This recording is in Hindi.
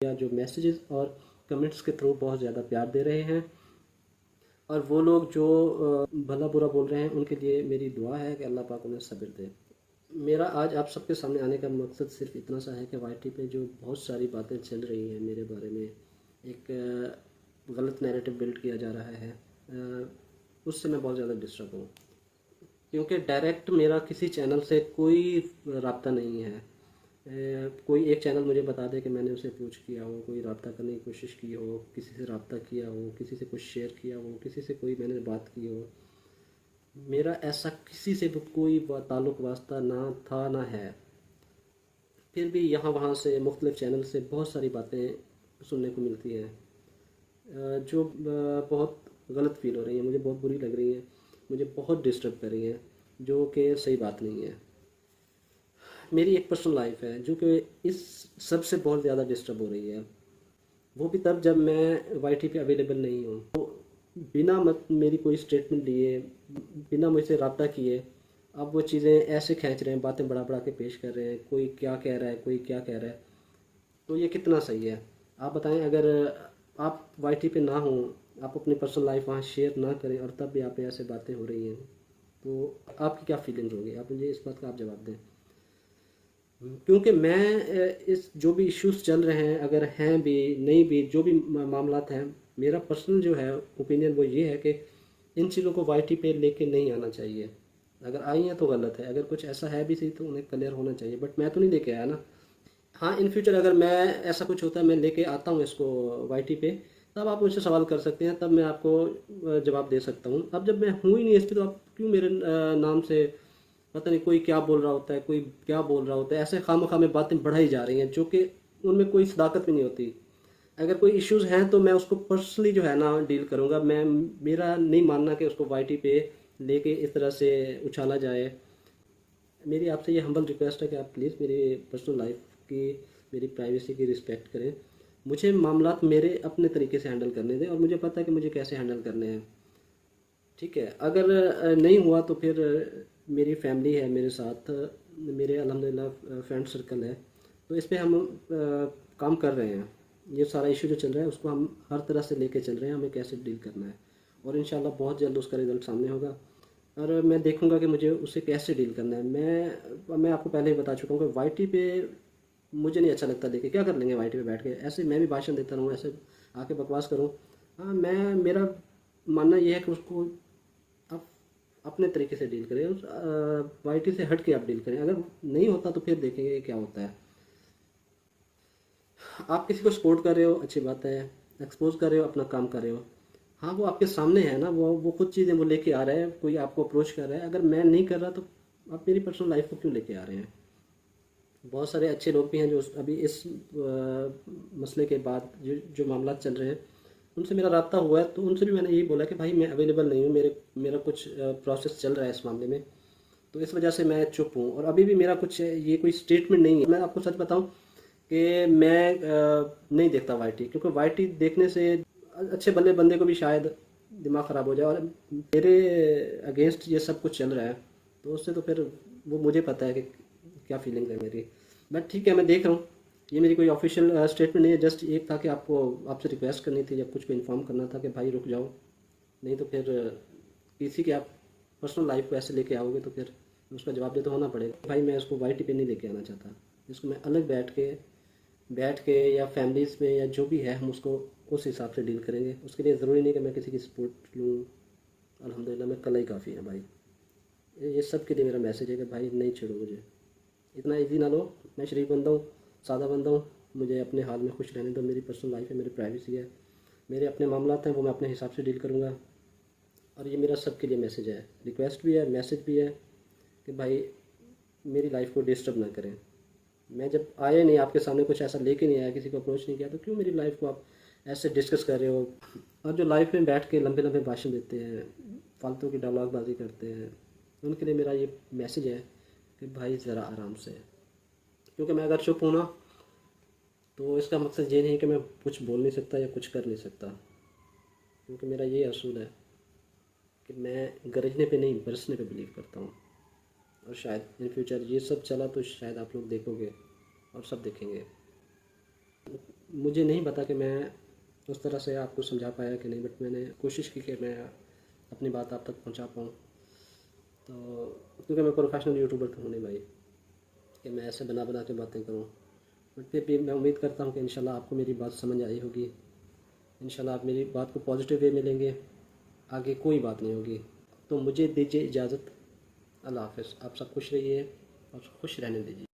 या जो मैसेजेस और कमेंट्स के थ्रू बहुत ज़्यादा प्यार दे रहे हैं, और वो लोग जो भला बुरा बोल रहे हैं उनके लिए मेरी दुआ है कि अल्लाह पाक उन्हें सब्र दे। मेरा आज आप सबके सामने आने का मकसद सिर्फ इतना सा है कि वाईटी पे जो बहुत सारी बातें चल रही हैं मेरे बारे में, एक गलत नैरेटिव बिल्ड किया जा रहा है, उससे मैं बहुत ज़्यादा डिस्टर्ब हूँ। क्योंकि डायरेक्ट मेरा किसी चैनल से कोई रब्ता नहीं है। कोई एक चैनल मुझे बता दे कि मैंने उसे अप्रोच किया हो, कोई रब्ता करने की कोशिश की हो, किसी से रब्ता किया हो, किसी से कुछ शेयर किया हो, किसी से कोई मैंने बात की हो। मेरा ऐसा किसी से भी कोई ताल्लुक़ वास्ता ना था ना है। फिर भी यहाँ वहाँ से मुख्तलिफ़ चैनल से बहुत सारी बातें सुनने को मिलती हैं, जो बहुत गलत फ़ील हो रही हैं, मुझे बहुत बुरी लग रही हैं, मुझे बहुत डिस्टर्ब कर रही हैं, जो कि सही बात नहीं है। मेरी एक पर्सनल लाइफ है जो कि इस सब से बहुत ज़्यादा डिस्टर्ब हो रही है, वो भी तब जब मैं वाईटी पे अवेलेबल नहीं हूँ। तो बिना मेरी कोई स्टेटमेंट लिए, बिना मुझसे रब्ता किए, अब वो चीज़ें ऐसे खींच रहे हैं, बातें बढ़ा बढ़ा के पेश कर रहे हैं, कोई क्या कह रहा है, कोई क्या कह रहा है। तो ये कितना सही है आप बताएं? अगर आप वाईटी पे ना हों, आप अपनी पर्सनल लाइफ वहाँ शेयर ना करें, और तब भी आप पे ऐसे बातें हो रही हैं, तो आपकी क्या फीलिंग्स होंगी? आप मुझे इस बात का आप जवाब दें। क्योंकि मैं इस जो भी इश्यूज चल रहे हैं, अगर हैं भी नहीं भी, जो भी मामलात हैं, मेरा पर्सनल जो है ओपिनियन वो ये है कि इन चीज़ों को वाईटी पे लेके नहीं आना चाहिए। अगर आई हैं तो गलत है, अगर कुछ ऐसा है भी सही तो उन्हें क्लियर होना चाहिए, बट मैं तो नहीं लेके आया ना। हाँ, इन फ्यूचर अगर मैं ऐसा कुछ होता है, मैं लेके आता हूँ इसको वाईटी पे, तब आप मुझसे सवाल कर सकते हैं, तब मैं आपको जवाब दे सकता हूँ। अब जब मैं हूँ ही नहीं इस पे, तो आप क्यों मेरे नाम से, पता नहीं कोई क्या बोल रहा होता है, कोई क्या बोल रहा होता है, ऐसे खामखा में बातें बढ़ाई जा रही हैं जो कि उनमें कोई सदाकत भी नहीं होती। अगर कोई इश्यूज हैं तो मैं उसको पर्सनली जो है ना डील करूँगा। मैं, मेरा नहीं मानना कि उसको वाईटी पे लेके इस तरह से उछाला जाए। मेरी आपसे ये हम्बल रिक्वेस्ट है कि आप प्लीज़ मेरी पर्सनल लाइफ की, मेरी प्राइवेसी की रिस्पेक्ट करें। मुझे मामलात मेरे अपने तरीके से हैंडल करने दें, और मुझे पता है कि मुझे कैसे हैंडल करने हैं। ठीक है, अगर नहीं हुआ तो फिर मेरी फैमिली है मेरे साथ, मेरे अल्हम्दुलिल्लाह फ्रेंड सर्कल है, तो इस पे हम काम कर रहे हैं। ये सारा इशू जो चल रहा है उसको हम हर तरह से लेके चल रहे हैं, हमें कैसे डील करना है, और इंशाल्लाह बहुत जल्द उसका रिज़ल्ट सामने होगा, और मैं देखूंगा कि मुझे उसे कैसे डील करना है। मैं आपको पहले ही बता चुका हूँ कि वाईटी पे मुझे नहीं अच्छा लगता लेके, क्या कर लेंगे वाईटी पे बैठ के, ऐसे मैं भी भाषण देता रहूँ, ऐसे आके बकवास करूँ? हाँ, मैं, मेरा मानना यह है कि उसको आप अपने तरीके से डील करें, उस वाईटी से हट के आप डील करें। अगर नहीं होता तो फिर देखेंगे क्या होता है। आप किसी को सपोर्ट कर रहे हो, अच्छी बात है, एक्सपोज कर रहे हो, अपना काम कर रहे हो। हाँ, वो आपके सामने है ना, वो खुद चीज़ें वो लेके आ रहे हैं, कोई आपको अप्रोच कर रहा है। अगर मैं नहीं कर रहा तो आप मेरी पर्सनल लाइफ को क्यों लेके आ रहे हैं? बहुत सारे अच्छे लोग भी हैं जो अभी इस मसले के बाद जो मामला चल रहे हैं, उनसे मेरा रब्ता हुआ है, तो उनसे भी मैंने यही बोला कि भाई मैं अवेलेबल नहीं हूँ, मेरा कुछ प्रोसेस चल रहा है इस मामले में, तो इस वजह से मैं चुप हूँ। और अभी भी मेरा कुछ ये कोई स्टेटमेंट नहीं है। मैं आपको सच बताऊँ कि मैं नहीं देखता वाईटी, क्योंकि वाईटी देखने से अच्छे भले बंदे को भी शायद दिमाग ख़राब हो जाए, और मेरे अगेंस्ट ये सब कुछ चल रहा है, तो उससे तो फिर वो मुझे पता है कि क्या फीलिंग है मेरी। बट ठीक है, मैं देख रहा हूँ। ये मेरी कोई ऑफिशियल स्टेटमेंट नहीं है, जस्ट एक था कि आपसे रिक्वेस्ट करनी थी या कुछ को इन्फॉर्म करना था कि भाई रुक जाओ, नहीं तो फिर किसी के आप पर्सनल लाइफ को ऐसे लेके आओगे तो फिर उसका जवाब दे तो होना पड़ेगा। भाई मैं इसको वाईटी पे नहीं लेके आना चाहता, इसको मैं अलग बैठ के या फैमिलीज़ में या जो भी है, हम उसको उस हिसाब से डील करेंगे। उसके लिए ज़रूरी नहीं कि मैं किसी की सपोर्ट लूँ। अल्हम्दुलिल्लाह मैं कल ही काफ़ी है भाई। ये सब के लिए मेरा मैसेज है कि भाई नहीं छेड़ो मुझे, इतना ईजी ना लो। मैं शरीफ बंदा हूँ, सादा बंदा हूँ, मुझे अपने हाल में खुश रहने दो। मेरी पर्सनल लाइफ है, मेरी प्राइवेसी है, मेरे अपने मामलात हैं, वो मैं अपने हिसाब से डील करूँगा। और ये मेरा सबके लिए मैसेज है, रिक्वेस्ट भी है, मैसेज भी है, कि भाई मेरी लाइफ को डिस्टर्ब ना करें। मैं जब आया नहीं आपके सामने, कुछ ऐसा लेके नहीं आया, किसी को अप्रोच नहीं किया, तो क्यों मेरी लाइफ को आप ऐसे डिस्कस कर रहे हो? और जो लाइफ में बैठ के लंबे लंबे भाषण देते हैं, फालतू की डायलॉगबाजी करते हैं, उनके लिए मेरा ये मैसेज है कि भाई ज़रा आराम से। क्योंकि मैं अगर चुप हूँ ना, तो इसका मकसद ये नहीं कि मैं कुछ बोल नहीं सकता या कुछ कर नहीं सकता। क्योंकि मेरा ये असूल है कि मैं गरजने पे नहीं, बरसने पे बिलीव करता हूँ। और शायद इन फ्यूचर ये सब चला तो शायद आप लोग देखोगे और सब देखेंगे। मुझे नहीं पता कि मैं उस तरह से आपको समझा पाया कि नहीं, बट मैंने कोशिश की कि मैं अपनी बात आप तक पहुंचा पाऊँ। तो क्योंकि मैं प्रोफेशनल यूट्यूबर तो हूँ नहीं भाई कि मैं ऐसे बना बना के बातें करूँ, बट फिर भी मैं उम्मीद करता हूँ कि इंशाल्लाह आपको मेरी बात समझ आई होगी। इंशाल्लाह आप मेरी बात को पॉजिटिव वे में लेंगे, आगे कोई बात नहीं होगी। तो मुझे दीजिए इजाज़त। अल्लाह हाफ़िज़। आप सब खुश रहिए और खुश रहने दीजिए।